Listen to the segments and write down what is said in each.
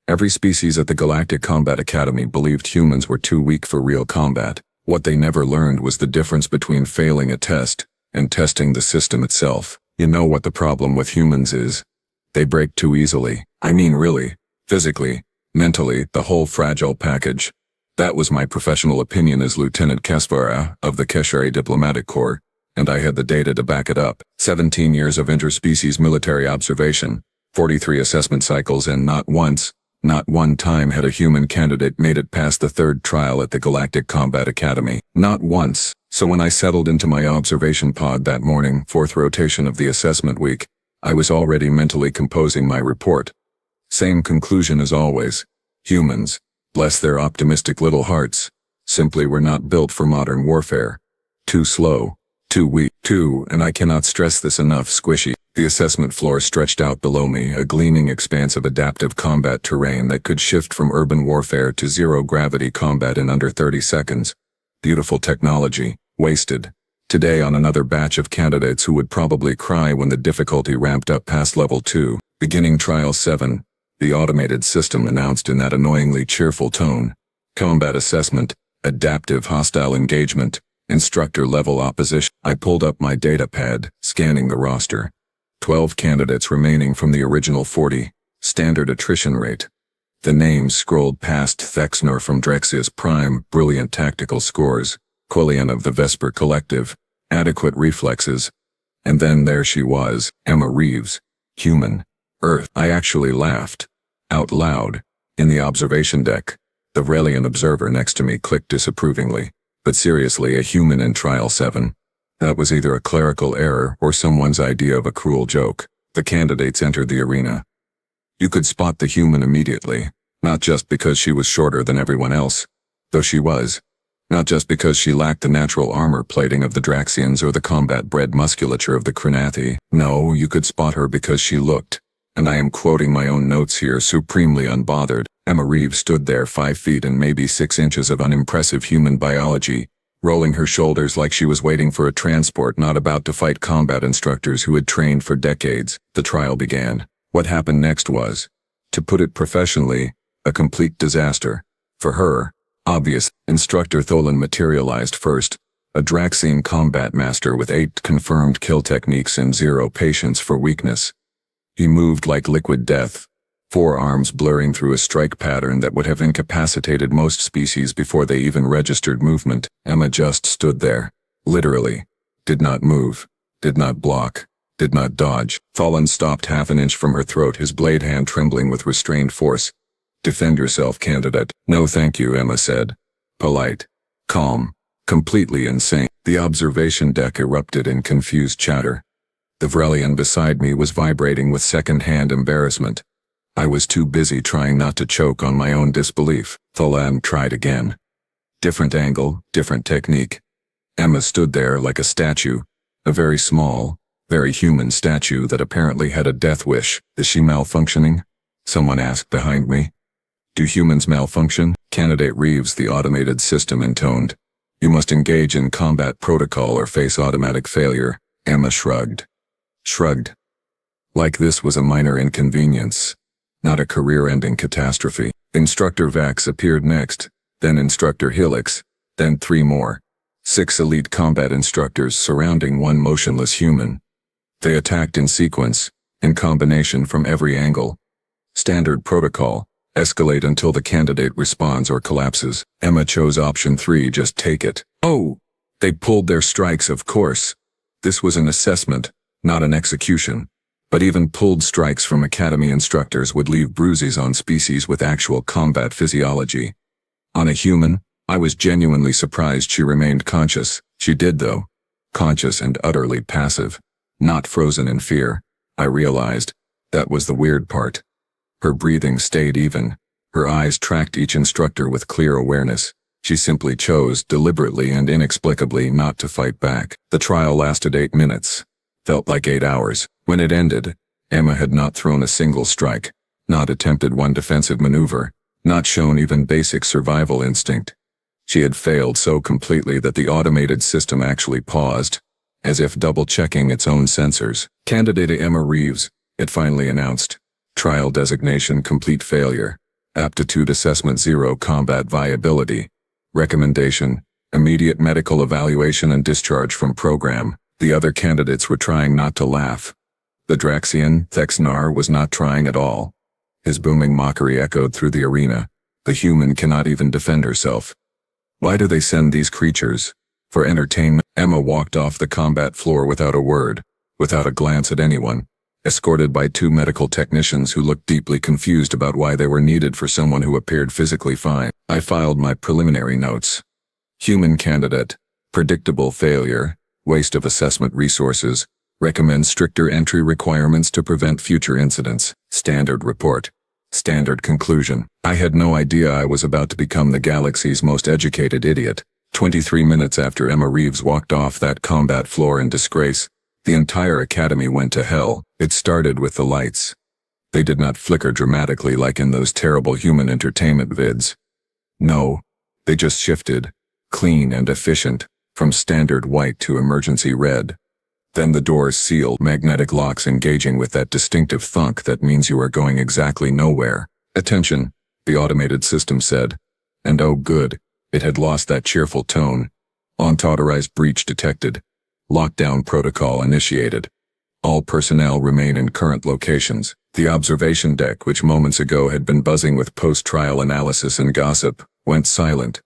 Every species at the Galactic Combat Academy believed humans were too weak for real combat. What they never learned was the difference between failing a test and testing the system itself. You know what the problem with humans is? They break too easily. I mean really. Physically, mentally, the whole fragile package. That was my professional opinion as Lieutenant Kasvara of the Keshari Diplomatic Corps, and I had the data to back it up. 17 years of interspecies military observation, 43 assessment cycles, and not once, not one time had a human candidate made it past the third trial at the Galactic Combat Academy. Not once. So when I settled into my observation pod that morning, fourth rotation of the assessment week, I was already mentally composing my report. Same conclusion as always. Humans, bless their optimistic little hearts, simply were not built for modern warfare. Too slow, too weak, and I cannot stress this enough, squishy. The assessment floor stretched out below me, a gleaming expanse of adaptive combat terrain that could shift from urban warfare to zero-gravity combat in under 30 seconds. Beautiful technology, wasted. Today on another batch of candidates who would probably cry when the difficulty ramped up past level 2. Beginning Trial 7, the automated system announced in that annoyingly cheerful tone. Combat assessment, adaptive hostile engagement, instructor-level opposition. I pulled up my data pad, scanning the roster. 12 candidates remaining from the original 40, standard attrition rate. The names scrolled past Thexnor from Drexia's prime, brilliant tactical scores, Quillian of the Vesper Collective, adequate reflexes. And then there she was, Emma Reeves, human, Earth. I actually laughed, out loud, in the observation deck. The Vrelian observer next to me clicked disapprovingly. But seriously, a human in Trial 7? That was either a clerical error or someone's idea of a cruel joke. The candidates entered the arena. You could spot the human immediately, not just because she was shorter than everyone else, though she was. Not just because she lacked the natural armor plating of the Draxians or the combat-bred musculature of the Krenathi. No, you could spot her because she looked, and I am quoting my own notes here, supremely unbothered. Emma Reeves stood there, 5 feet and maybe 6 inches of unimpressive human biology, rolling her shoulders like she was waiting for a transport, not about to fight combat instructors who had trained for decades. The trial began. What happened next was, to put it professionally, a complete disaster. For her, obvious. Instructor Tholan materialized first, a Draxian combat master with 8 confirmed kill techniques and 0 patience for weakness. He moved like liquid death, 4 arms blurring through a strike pattern that would have incapacitated most species before they even registered movement. Emma just stood there, literally, did not move, did not block, did not dodge. Tholan stopped half an inch from her throat, his blade hand trembling with restrained force. Defend yourself, candidate. No thank you, Emma said. Polite, calm, completely insane. The observation deck erupted in confused chatter. The Vrelian beside me was vibrating with second-hand embarrassment. I was too busy trying not to choke on my own disbelief. Tholan tried again. Different angle, different technique. Emma stood there like a statue, a very small, very human statue that apparently had a death wish. Is she malfunctioning? Someone asked behind me. Do humans malfunction? Candidate Reeves, the automated system, intoned. You must engage in combat protocol or face automatic failure. Emma shrugged. Like this was a minor inconvenience, not a career-ending catastrophe. Instructor Vax appeared next, then Instructor Helix, then 3 more. 6 elite combat instructors surrounding 1 motionless human. They attacked in sequence, in combination from every angle. Standard protocol. Escalate until the candidate responds or collapses. Emma chose option 3, just take it. Oh! They pulled their strikes, of course. This was an assessment, not an execution. But even pulled strikes from academy instructors would leave bruises on species with actual combat physiology. On a human, I was genuinely surprised she remained conscious. She did though. Conscious and utterly passive. Not frozen in fear. I realized. That was the weird part. Her breathing stayed even. Her eyes tracked each instructor with clear awareness. She simply chose, deliberately and inexplicably, not to fight back. The trial lasted 8 minutes. Felt like 8 hours. When it ended, Emma had not thrown a single strike, not attempted one defensive maneuver, not shown even basic survival instinct. She had failed so completely that the automated system actually paused, as if double-checking its own sensors. Candidate Emma Reeves, it finally announced. Trial designation complete failure. Aptitude Assessment 0 Combat Viability. Recommendation: immediate medical evaluation and discharge from program. The other candidates were trying not to laugh. The Draxian, Thexnar, was not trying at all. His booming mockery echoed through the arena. The human cannot even defend herself. Why do they send these creatures? For entertainment. Emma walked off the combat floor without a word, without a glance at anyone, escorted by 2 medical technicians who looked deeply confused about why they were needed for someone who appeared physically fine. I filed my preliminary notes. Human candidate, predictable failure, waste of assessment resources, recommend stricter entry requirements to prevent future incidents. Standard report. Standard conclusion. I had no idea I was about to become the galaxy's most educated idiot. 23 minutes after Emma Reeves walked off that combat floor in disgrace, the entire academy went to hell. It started with the lights. They did not flicker dramatically like in those terrible human entertainment vids. No, they just shifted, clean and efficient, from standard white to emergency red. Then the doors sealed, magnetic locks engaging with that distinctive thunk that means you are going exactly nowhere. Attention, the automated system said. And oh good, it had lost that cheerful tone. Unauthorized breach detected. Lockdown protocol initiated. All personnel remain in current locations. The observation deck, which moments ago had been buzzing with post-trial analysis and gossip, went silent.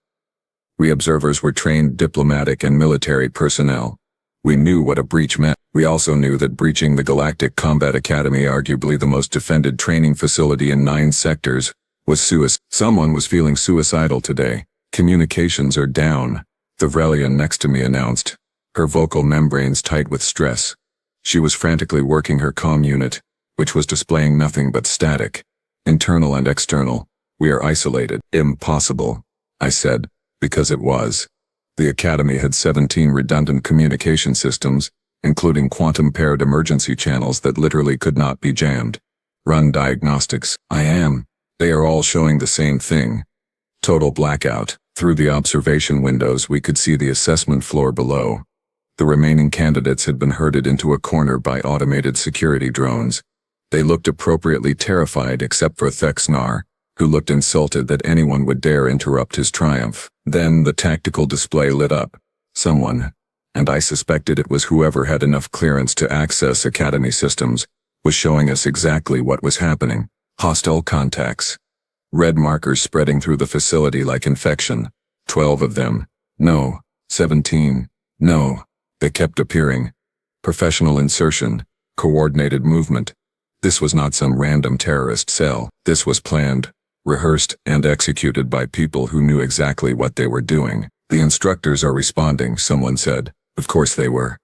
We observers were trained diplomatic and military personnel. We knew what a breach meant. We also knew that breaching the Galactic Combat Academy, arguably the most defended training facility in 9 sectors, was suicide. Someone was feeling suicidal today. Communications are down, the Vrelian next to me announced, her vocal membranes tight with stress. She was frantically working her comm unit, which was displaying nothing but static. Internal and external. We are isolated. Impossible, I said, because it was. The Academy had 17 redundant communication systems, including quantum-paired emergency channels that literally could not be jammed. Run diagnostics. I am. They are all showing the same thing. Total blackout. Through the observation windows we could see the assessment floor below. The remaining candidates had been herded into a corner by automated security drones. They looked appropriately terrified except for Thexnar, who looked insulted that anyone would dare interrupt his triumph. Then the tactical display lit up. Someone, and I suspected it was whoever had enough clearance to access Academy systems, was showing us exactly what was happening. Hostile contacts. Red markers spreading through the facility like infection. 12 of them. No. 17. No. They kept appearing. Professional insertion. Coordinated movement. This was not some random terrorist cell. This was planned, rehearsed, and executed by people who knew exactly what they were doing. The instructors are responding, someone said. Of course they were.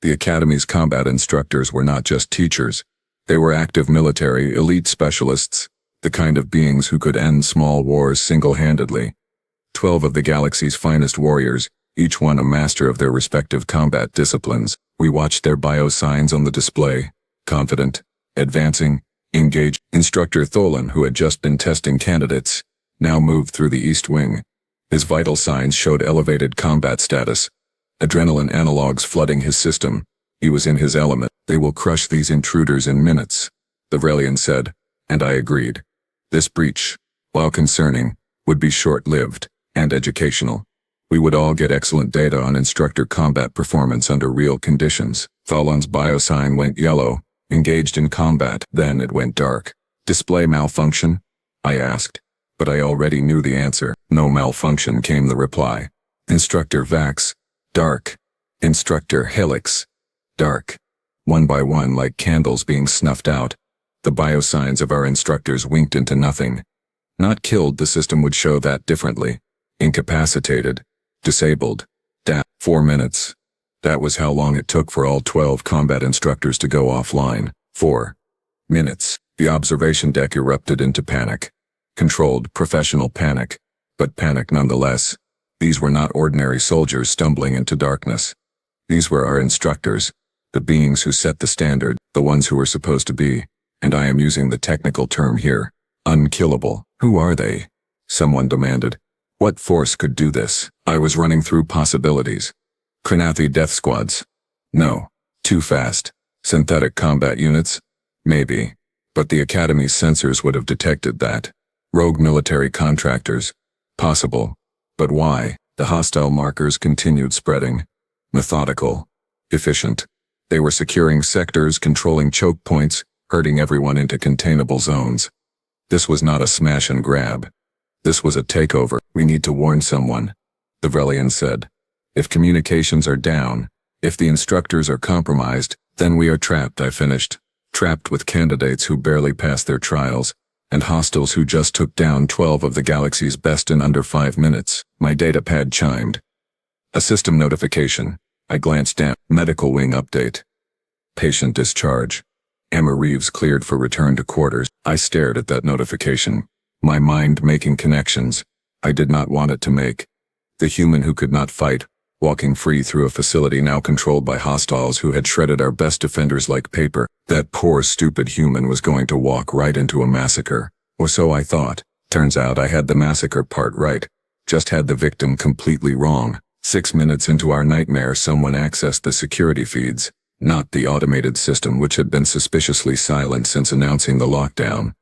The Academy's combat instructors were not just teachers. They were active military elite specialists, the kind of beings who could end small wars single-handedly. 12 of the galaxy's finest warriors, each one a master of their respective combat disciplines. We watched their biosigns on the display. Confident, advancing, engaged. Instructor Tholan, who had just been testing candidates, now moved through the East Wing. His vital signs showed elevated combat status. Adrenaline analogs flooding his system. He was in his element. They will crush these intruders in minutes, the Vrelian said, and I agreed. This breach, while concerning, would be short-lived and educational. We would all get excellent data on instructor combat performance under real conditions. Tholan's biosign went yellow, engaged in combat. Then it went dark. Display malfunction? I asked, but I already knew the answer. No malfunction, came the reply. Instructor Vax, dark. Instructor Helix, dark. One by one, like candles being snuffed out. The biosigns of our instructors winked into nothing. Not killed, the system would show that differently. Incapacitated. Disabled. 4 minutes. That was how long it took for all 12 combat instructors to go offline. 4 minutes. The observation deck erupted into panic. Controlled, professional panic. But panic nonetheless. These were not ordinary soldiers stumbling into darkness. These were our instructors. The beings who set the standard, the ones who were supposed to be, and I am using the technical term here, unkillable. Who are they? Someone demanded. What force could do this? I was running through possibilities. Krenathi death squads? No. Too fast. Synthetic combat units? Maybe. But the Academy's sensors would have detected that. Rogue military contractors. Possible. But why? The hostile markers continued spreading. Methodical. Efficient. They were securing sectors, controlling choke points, herding everyone into containable zones. This was not a smash and grab. This was a takeover. We need to warn someone, the Vrelian said. If communications are down, if the instructors are compromised, then we are trapped, I finished. Trapped with candidates who barely passed their trials, and hostiles who just took down 12 of the galaxy's best in under 5 minutes. My datapad chimed. A system notification. I glanced down. Medical wing update. Patient discharge. Emma Reeves cleared for return to quarters. I stared at that notification, my mind making connections I did not want it to make. The human who could not fight, walking free through a facility now controlled by hostiles who had shredded our best defenders like paper. That poor stupid human was going to walk right into a massacre. Or so I thought. Turns out I had the massacre part right. Just had the victim completely wrong. 6 minutes into our nightmare, someone accessed the security feeds. Not the automated system which had been suspiciously silent since announcing the lockdown.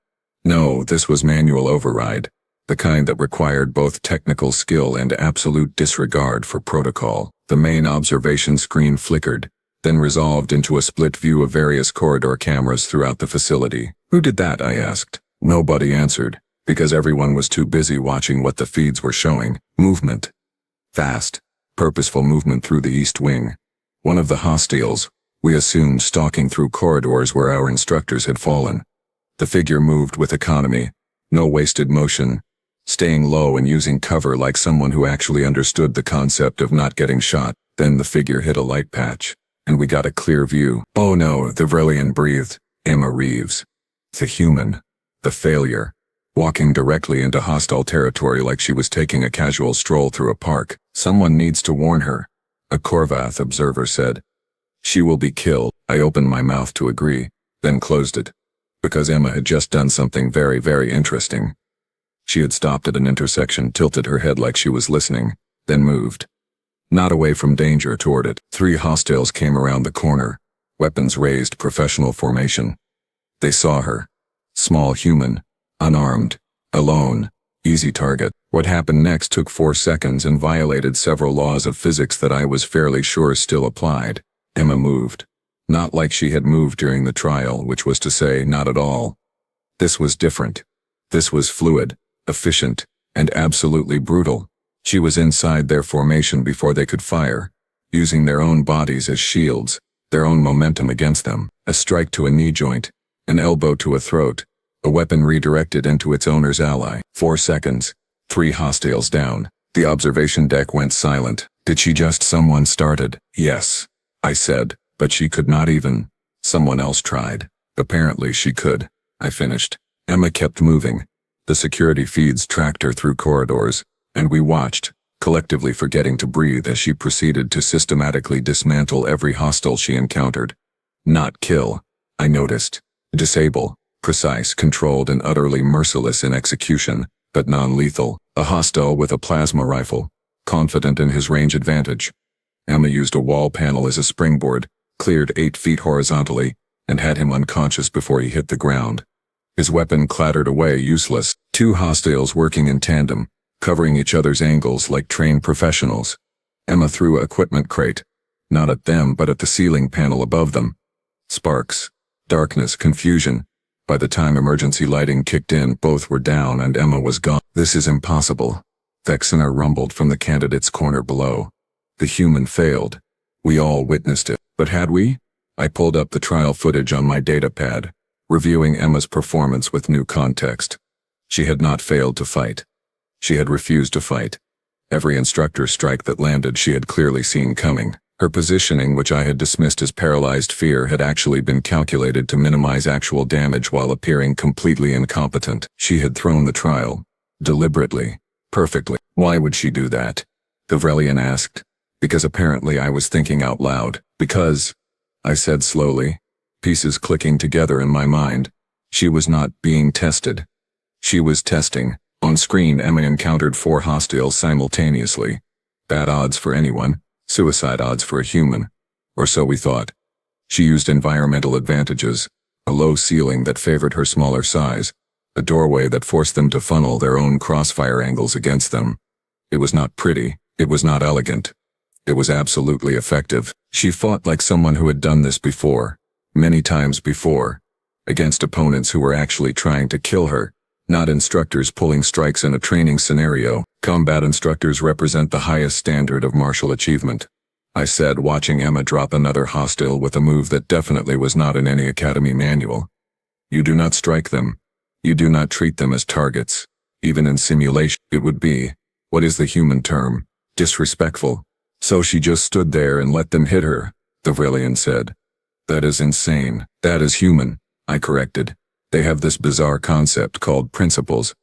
No, this was manual override, the kind that required both technical skill and absolute disregard for protocol. The main observation screen flickered, then resolved into a split view of various corridor cameras throughout the facility. Who did that? I asked. Nobody answered, because everyone was too busy watching what the feeds were showing. Movement. Fast, purposeful movement through the East Wing. One of the hostiles, we assumed, stalking through corridors where our instructors had fallen. The figure moved with economy, no wasted motion, staying low and using cover like someone who actually understood the concept of not getting shot. Then the figure hit a light patch, and we got a clear view. Oh no, the Vrelian breathed. Emma Reeves. The human. The failure. Walking directly into hostile territory like she was taking a casual stroll through a park. Someone needs to warn her, a Korvath observer said. She will be killed. I opened my mouth to agree, then closed it, because Emma had just done something very, very interesting. She had stopped at an intersection, tilted her head like she was listening, then moved. Not away from danger, toward it. 3 hostiles came around the corner, weapons raised, professional formation. They saw her. Small human, unarmed, alone, easy target. What happened next took 4 seconds and violated several laws of physics that I was fairly sure still applied. Emma moved. Not like she had moved during the trial, which was to say, not at all. This was different. This was fluid, efficient, and absolutely brutal. She was inside their formation before they could fire, using their own bodies as shields, their own momentum against them. A strike to a knee joint, an elbow to a throat, a weapon redirected into its owner's ally. 4 seconds. 3 hostiles down. The observation deck went silent. Did she just? Someone started. Yes, I said, but she could not even. Someone else tried. Apparently she could. I finished. Emma kept moving. The security feeds tracked her through corridors, and we watched, collectively forgetting to breathe as she proceeded to systematically dismantle every hostile she encountered. Not kill, I noticed. Disable. Precise, controlled, and utterly merciless in execution, but non-lethal. A hostile with a plasma rifle, confident in his range advantage. Emma used a wall panel as a springboard, cleared 8 feet horizontally, and had him unconscious before he hit the ground. His weapon clattered away, useless. 2 hostiles working in tandem, covering each other's angles like trained professionals. Emma threw an equipment crate, not at them but at the ceiling panel above them. Sparks, darkness, confusion. By the time emergency lighting kicked in, both were down and Emma was gone. This is impossible. Vexena rumbled from the candidate's corner below. The human failed. We all witnessed it. But had we? I pulled up the trial footage on my datapad, reviewing Emma's performance with new context. She had not failed to fight. She had refused to fight. Every instructor strike that landed she had clearly seen coming. Her positioning, which I had dismissed as paralyzed fear, had actually been calculated to minimize actual damage while appearing completely incompetent. She had thrown the trial. Deliberately. Perfectly. Why would she do that? The Vrelian asked. Because apparently I was thinking out loud. Because, I said slowly, pieces clicking together in my mind, she was not being tested. She was testing. On screen, Emma encountered 4 hostiles simultaneously. Bad odds for anyone. Suicide odds for a human. Or so we thought. She used environmental advantages, a low ceiling that favored her smaller size, A doorway that forced them to funnel their own crossfire angles against them. It was not pretty, it was not elegant. It was absolutely effective. She fought like someone who had done this before, many times before, against opponents who were actually trying to kill her, not instructors pulling strikes in a training scenario. Combat instructors represent the highest standard of martial achievement, I said, watching Emma drop another hostile with a move that definitely was not in any academy manual. You do not strike them. You do not treat them as targets. Even in simulation, it would be, what is the human term, disrespectful. So she just stood there and let them hit her, the brilliant said. That is insane. That is human, I corrected. They have this bizarre concept called principles.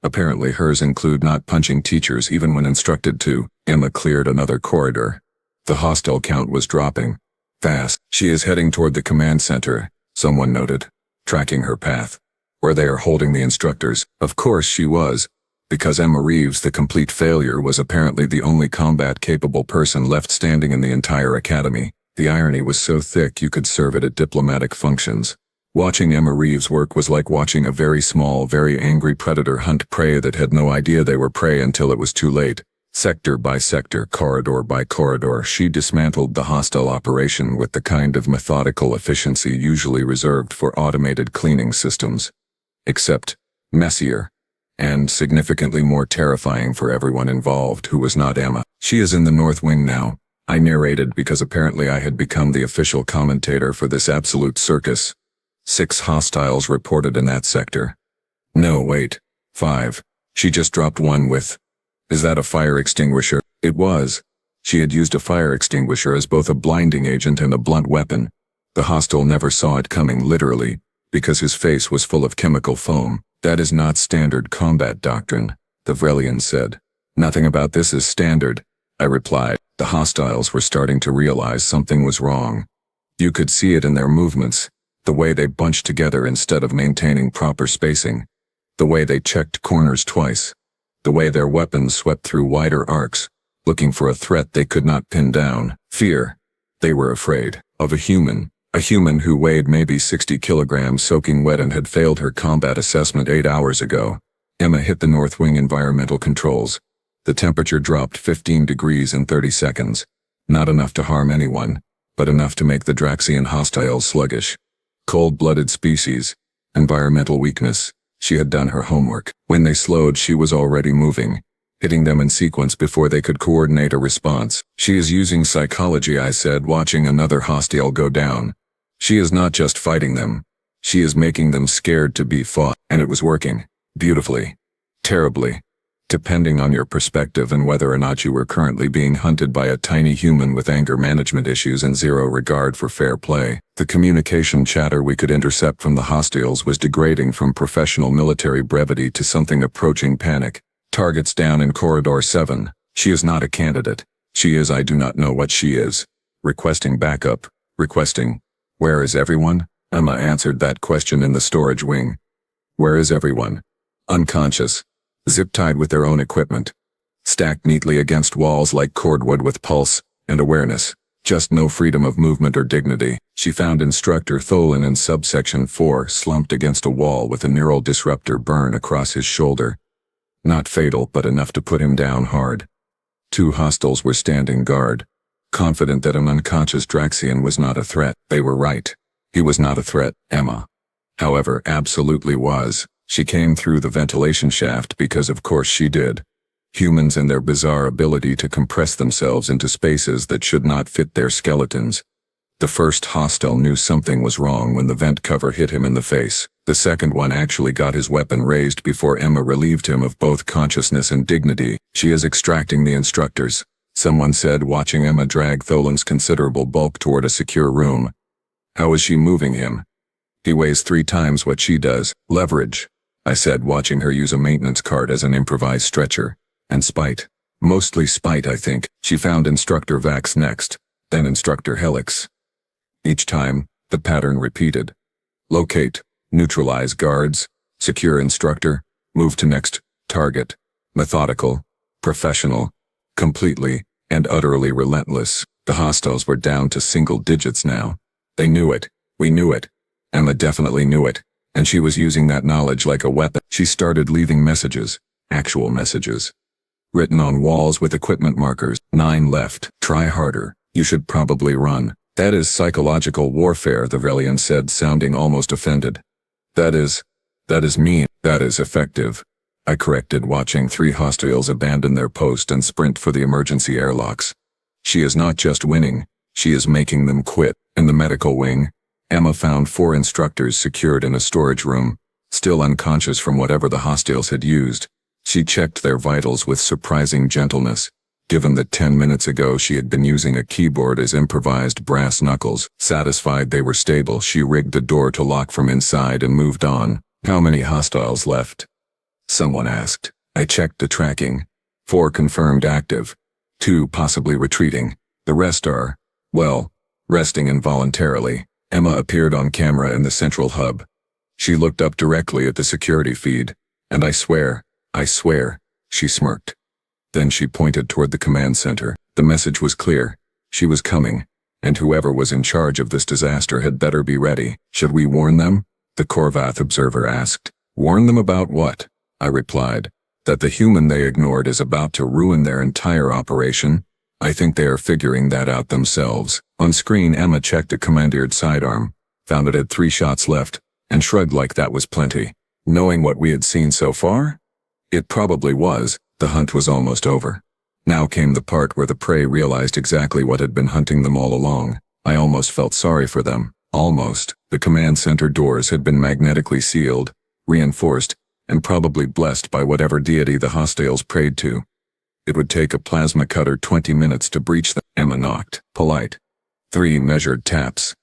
Apparently hers include not punching teachers even when instructed to. Emma cleared another corridor. The hostile count was dropping. Fast. She is heading toward the command center, someone noted, tracking her path. Where they are holding the instructors. Of course she was. Because Emma Reeves, the complete failure, was apparently the only combat-capable person left standing in the entire academy. The irony was so thick you could serve it at diplomatic functions. Watching Emma Reeves work was like watching a very small, very angry predator hunt prey that had no idea they were prey until it was too late. Sector by sector, corridor by corridor, she dismantled the hostile operation with the kind of methodical efficiency usually reserved for automated cleaning systems. Except messier. And significantly more terrifying for everyone involved who was not Emma. She is in the North Wing now, I narrated because apparently I had become the official commentator for this absolute circus. 6 hostiles reported in that sector. No, wait. 5. She just dropped one with... Is that a fire extinguisher? It was. She had used a fire extinguisher as both a blinding agent and a blunt weapon. The hostile never saw it coming literally, because his face was full of chemical foam. That is not standard combat doctrine, the Vrelian said. Nothing about this is standard, I replied. The hostiles were starting to realize something was wrong. You could see it in their movements, the way they bunched together instead of maintaining proper spacing, the way they checked corners twice, the way their weapons swept through wider arcs, looking for a threat they could not pin down. Fear. They were afraid of a human who weighed maybe 60 kilograms soaking wet and had failed her combat assessment 8 hours ago. Emma hit the North Wing environmental controls. The temperature dropped 15 degrees in 30 seconds. Not enough to harm anyone, but enough to make the Draxian hostiles sluggish. Cold-blooded species. Environmental weakness. She had done her homework. When they slowed, she was already moving, hitting them in sequence before they could coordinate a response. She is using psychology, I said, watching another hostile go down. She is not just fighting them. She is making them scared to be fought, and it was working. Beautifully. Terribly. Depending on your perspective and whether or not you were currently being hunted by a tiny human with anger management issues and zero regard for fair play. The communication chatter we could intercept from the hostiles was degrading from professional military brevity to something approaching panic. Targets down in Corridor 7. She is not a candidate. She is, I do not know what she is. Requesting backup. Requesting. Where is everyone? Emma answered that question in the storage wing. Where is everyone? Unconscious. Zip-tied with their own equipment. Stacked neatly against walls like cordwood with pulse and awareness. Just no freedom of movement or dignity. She found Instructor Tholin in subsection 4 slumped against a wall with a neural disruptor burn across his shoulder. Not fatal, but enough to put him down hard. 2 hostiles were standing guard, confident that an unconscious Draxian was not a threat. They were right. He was not a threat. Emma, however, absolutely was. She came through the ventilation shaft because of course she did. Humans and their bizarre ability to compress themselves into spaces that should not fit their skeletons. The first hostile knew something was wrong when the vent cover hit him in the face. The second one actually got his weapon raised before Emma relieved him of both consciousness and dignity. She is extracting the instructors, someone said, watching Emma drag Tholin's considerable bulk toward a secure room. How is she moving him? He weighs 3 times what she does. Leverage, I said, watching her use a maintenance cart as an improvised stretcher. And spite. Mostly spite, I think. She found Instructor Vax next, then Instructor Helix. Each time, the pattern repeated. Locate, neutralize guards, secure instructor, move to next target. Methodical, professional, completely and utterly relentless. The hostiles were down to single digits now. They knew it. We knew it. Emma definitely knew it. And she was using that knowledge like a weapon. She started leaving messages, actual messages, written on walls with equipment markers. 9 left. Try harder. You should probably run. That is psychological warfare, the Velian said, sounding almost offended. That is mean. That is effective, I corrected, watching 3 hostiles abandon their post and sprint for the emergency airlocks. She is not just winning, she is making them quit. In the medical wing, Emma found 4 instructors secured in a storage room, still unconscious from whatever the hostiles had used. She checked their vitals with surprising gentleness, given that 10 minutes ago she had been using a keyboard as improvised brass knuckles. Satisfied they were stable, she rigged the door to lock from inside and moved on. How many hostiles left? Someone asked. I checked the tracking. 4 confirmed active. 2 possibly retreating. The rest are, well, resting involuntarily. Emma appeared on camera in the central hub. She looked up directly at the security feed. And I swear, she smirked. Then she pointed toward the command center. The message was clear. She was coming, and whoever was in charge of this disaster had better be ready. Should we warn them? The Korvath observer asked. Warn them about what? I replied. That the human they ignored is about to ruin their entire operation. I think they are figuring that out themselves. On screen, Emma checked a commandeered sidearm, found it had 3 shots left, and shrugged like that was plenty. Knowing what we had seen so far? It probably was. The hunt was almost over. Now came the part where the prey realized exactly what had been hunting them all along. I almost felt sorry for them. Almost. The command center doors had been magnetically sealed, reinforced, and probably blessed by whatever deity the hostiles prayed to. It would take a plasma cutter 20 minutes to breach them. Emma knocked. Polite. 3 measured taps.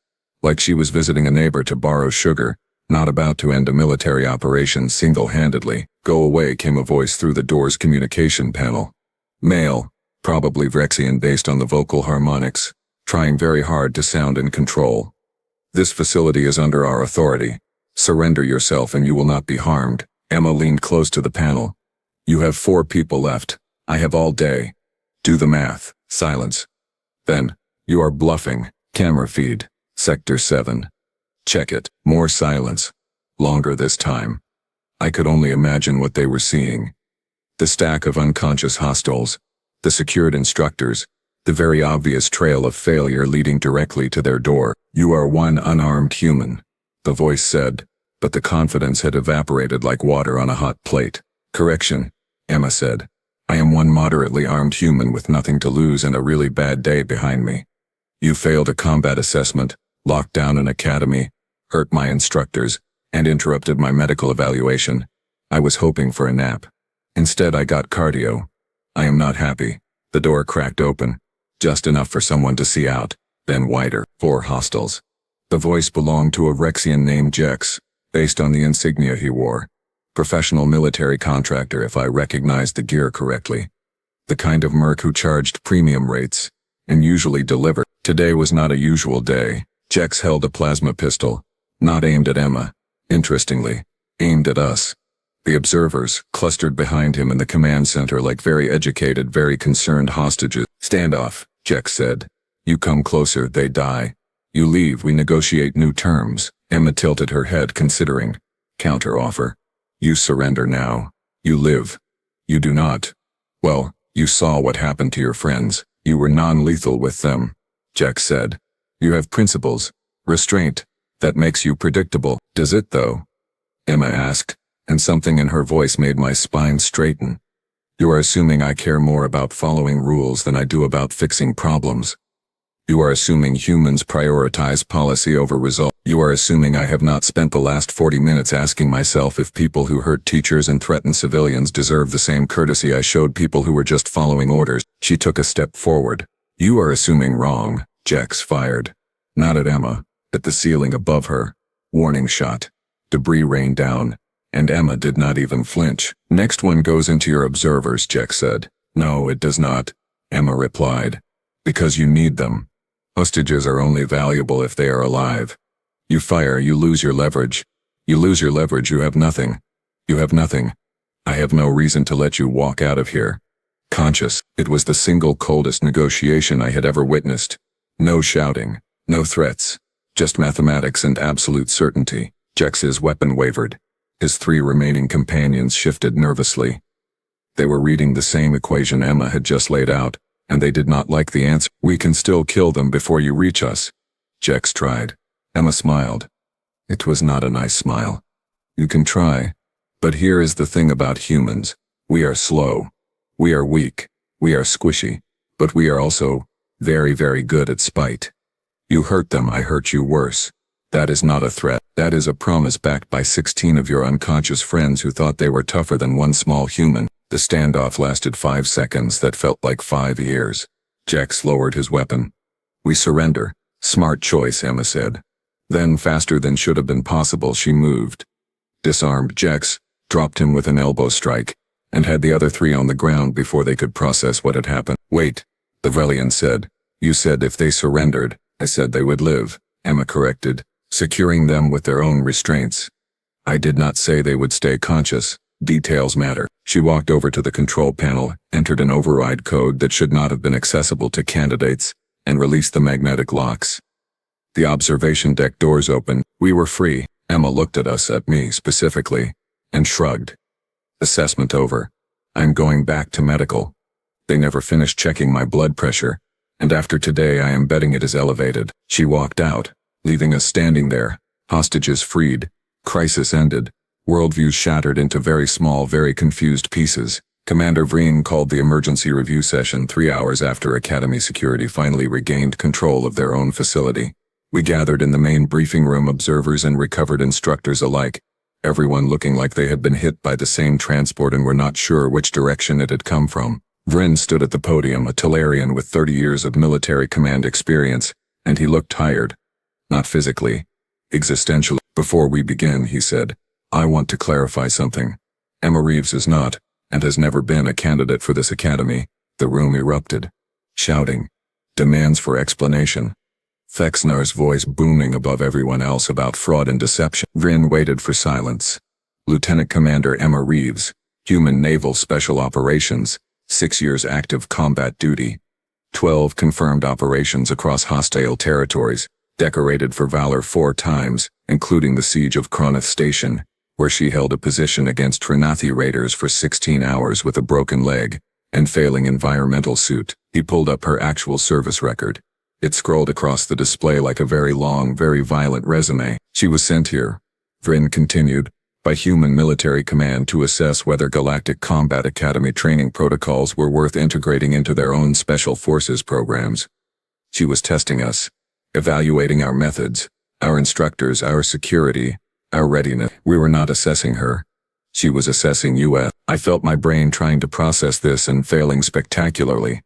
Like she was visiting a neighbor to borrow sugar, not about to end a military operation single-handedly. Go away, came a voice through the door's communication panel. Male, probably Vrexian based on the vocal harmonics, trying very hard to sound in control. This facility is under our authority. Surrender yourself and you will not be harmed. Emma leaned close to the panel. You have 4 people left. I have all day. Do the math. Silence. Then, you are bluffing. Camera feed. Sector 7. Check it. More silence. Longer this time. I could only imagine what they were seeing. The stack of unconscious hostiles, the secured instructors, the very obvious trail of failure leading directly to their door. You are one unarmed human, the voice said, but the confidence had evaporated like water on a hot plate. Correction, Emma said. I am one moderately armed human with nothing to lose and a really bad day behind me. You failed a combat assessment, locked down an academy, hurt my instructors, and interrupted my medical evaluation. I was hoping for a nap. Instead, I got cardio. I am not happy. The door cracked open, just enough for someone to see out, then wider. 4 hostiles. The voice belonged to a Vrexian named Jex, based on the insignia he wore. Professional military contractor, if I recognized the gear correctly. The kind of merc who charged premium rates, and usually delivered. Today was not a usual day. Jex held a plasma pistol, not aimed at Emma. Interestingly, aimed at us. The observers clustered behind him in the command center like very educated, very concerned hostages. Stand off, Jex said. You come closer, they die. You leave, we negotiate new terms. Emma tilted her head, considering. Counteroffer. You surrender now. You live. You do not. Well, you saw what happened to your friends. You were non-lethal with them, Jex said. You have principles. Restraint. That makes you predictable. Does it, though? Emma asked, and something in her voice made my spine straighten. You are assuming I care more about following rules than I do about fixing problems. You are assuming humans prioritize policy over result. You are assuming I have not spent the last 40 minutes asking myself if people who hurt teachers and threaten civilians deserve the same courtesy I showed people who were just following orders. She took a step forward. You are assuming wrong, Jex fired. Not at Emma. At the ceiling above her. Warning shot. Debris rained down, and Emma did not even flinch. Next one goes into your observers, Jex said. No, it does not, Emma replied. Because you need them. Hostages are only valuable if they are alive. You fire, you lose your leverage. You lose your leverage, you have nothing. You have nothing. I have no reason to let you walk out of here. Conscious, it was the single coldest negotiation I had ever witnessed. No shouting, no threats. Just mathematics and absolute certainty. Jex's weapon wavered. His 3 remaining companions shifted nervously. They were reading the same equation Emma had just laid out, and they did not like the answer. "We can still kill them before you reach us," Jex tried. Emma smiled. It was not a nice smile. "You can try. But here is the thing about humans. We are slow. We are weak. We are squishy. But we are also very, very good at spite. You hurt them, I hurt you worse. That is not a threat. That is a promise backed by 16 of your unconscious friends who thought they were tougher than one small human." The standoff lasted 5 seconds that felt like 5 years. Jex lowered his weapon. "We surrender." "Smart choice," Emma said. Then, faster than should have been possible, she moved. Disarmed Jex, dropped him with an elbow strike, and had the other 3 on the ground before they could process what had happened. "Wait," the Vrelian said. "You said if they surrendered." "I said they would live," Emma corrected, securing them with their own restraints. "I did not say they would stay conscious. Details matter." She walked over to the control panel, entered an override code that should not have been accessible to candidates, and released the magnetic locks. The observation deck doors opened. We were free. Emma looked at me specifically, and shrugged. "Assessment over. I'm going back to medical. They never finished checking my blood pressure, and after today I am betting it is elevated." She walked out, leaving us standing there, hostages freed, crisis ended, worldviews shattered into very small, very confused pieces. Commander Vreen called the emergency review session 3 hours after Academy security finally regained control of their own facility. We gathered in the main briefing room, observers and recovered instructors alike, everyone looking like they had been hit by the same transport and were not sure which direction it had come from. Vryn stood at the podium, a Talarian with 30 years of military command experience, and he looked tired. Not physically, existentially. "Before we begin," he said, "I want to clarify something. Emma Reeves is not, and has never been, a candidate for this academy." The room erupted. Shouting. Demands for explanation. Fexnar's voice booming above everyone else about fraud and deception. Vryn waited for silence. "Lieutenant Commander Emma Reeves, Human Naval Special Operations, 6 years active combat duty, 12 confirmed operations across hostile territories, decorated for valor 4 times, including the siege of Kronoth Station, where she held a position against Trinathi raiders for 16 hours with a broken leg and failing environmental suit." He pulled up her actual service record. It scrolled across the display like a very long, very violent resume. "She was sent here," Vryn continued, "by Human Military Command to assess whether Galactic Combat Academy training protocols were worth integrating into their own Special Forces programs. She was testing us, evaluating our methods, our instructors, our security, our readiness. We were not assessing her. She was assessing us." I felt my brain trying to process this and failing spectacularly.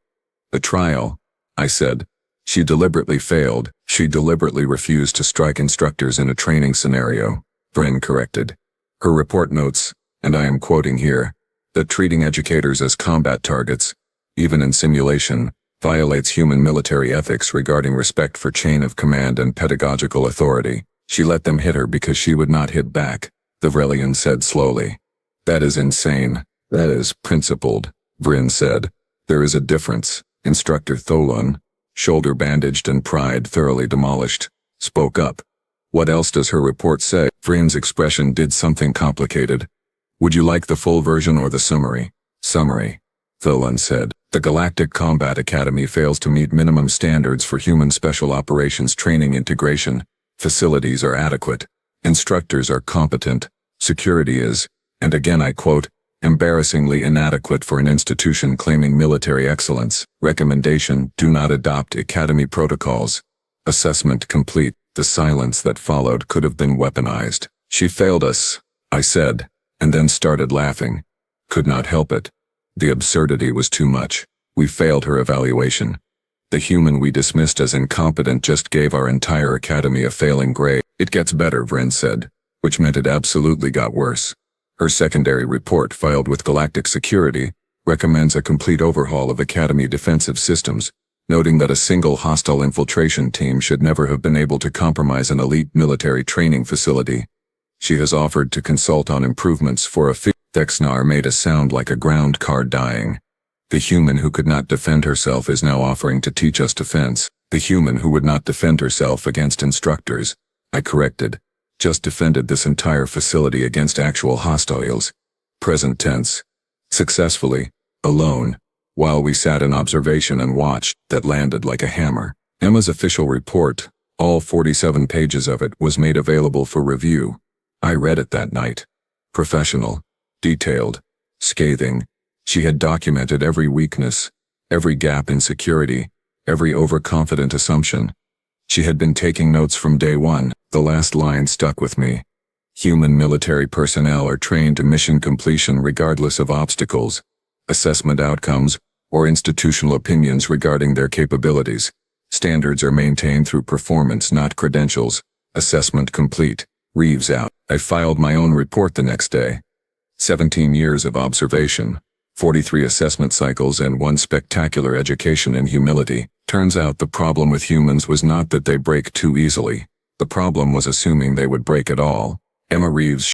"The trial," I said. "She deliberately failed. She deliberately refused to strike instructors in a training scenario," Vryn corrected. Her report notes, and I am quoting here, that treating educators as combat targets, even in simulation, violates human military ethics regarding respect for chain of command and pedagogical authority. "She let them hit her because she would not hit back," the Vrelian said slowly. "That is insane. That is principled," Vryn said. "There is a difference." Instructor Tholun, shoulder bandaged and pride thoroughly demolished, spoke up. "What else does her report say?" Vryn's expression did something complicated. "Would you like the full version or the summary?" "Summary," Tholun said. "The Galactic Combat Academy fails to meet minimum standards for human special operations training integration. Facilities are adequate. Instructors are competent. Security is, and again I quote, embarrassingly inadequate for an institution claiming military excellence. Recommendation: do not adopt Academy protocols. Assessment complete." The silence that followed could have been weaponized. "She failed us," I said, and then started laughing. Could not help it. The absurdity was too much. We failed her evaluation. The human we dismissed as incompetent just gave our entire academy a failing grade. "It gets better," Vryn said, which meant it absolutely got worse. Her secondary report, filed with Galactic Security, recommends a complete overhaul of Academy defensive systems, noting that a single hostile infiltration team should never have been able to compromise an elite military training facility. She has offered to consult on improvements for a Fexnar made a sound like a ground car dying. "The human who could not defend herself is now offering to teach us defense." "The human who would not defend herself against instructors," I corrected. Just defended this entire facility against actual hostiles. Present tense. Successfully. Alone. While we sat in observation and watched, that landed like a hammer. Emma's official report, all 47 pages of it, was made available for review. I read it that night. Professional. Detailed. Scathing. She had documented every weakness, every gap in security, every overconfident assumption. She had been taking notes from day one. The last line stuck with me. Human military personnel are trained to mission completion regardless of obstacles, assessment outcomes, or institutional opinions regarding their capabilities. Standards are maintained through performance, not credentials. Assessment complete. Reeves out. I filed my own report the next day. 17 years of observation, 43 assessment cycles, and one spectacular education in humility. Turns out the problem with humans was not that they break too easily. The problem was assuming they would break at all. Emma Reeves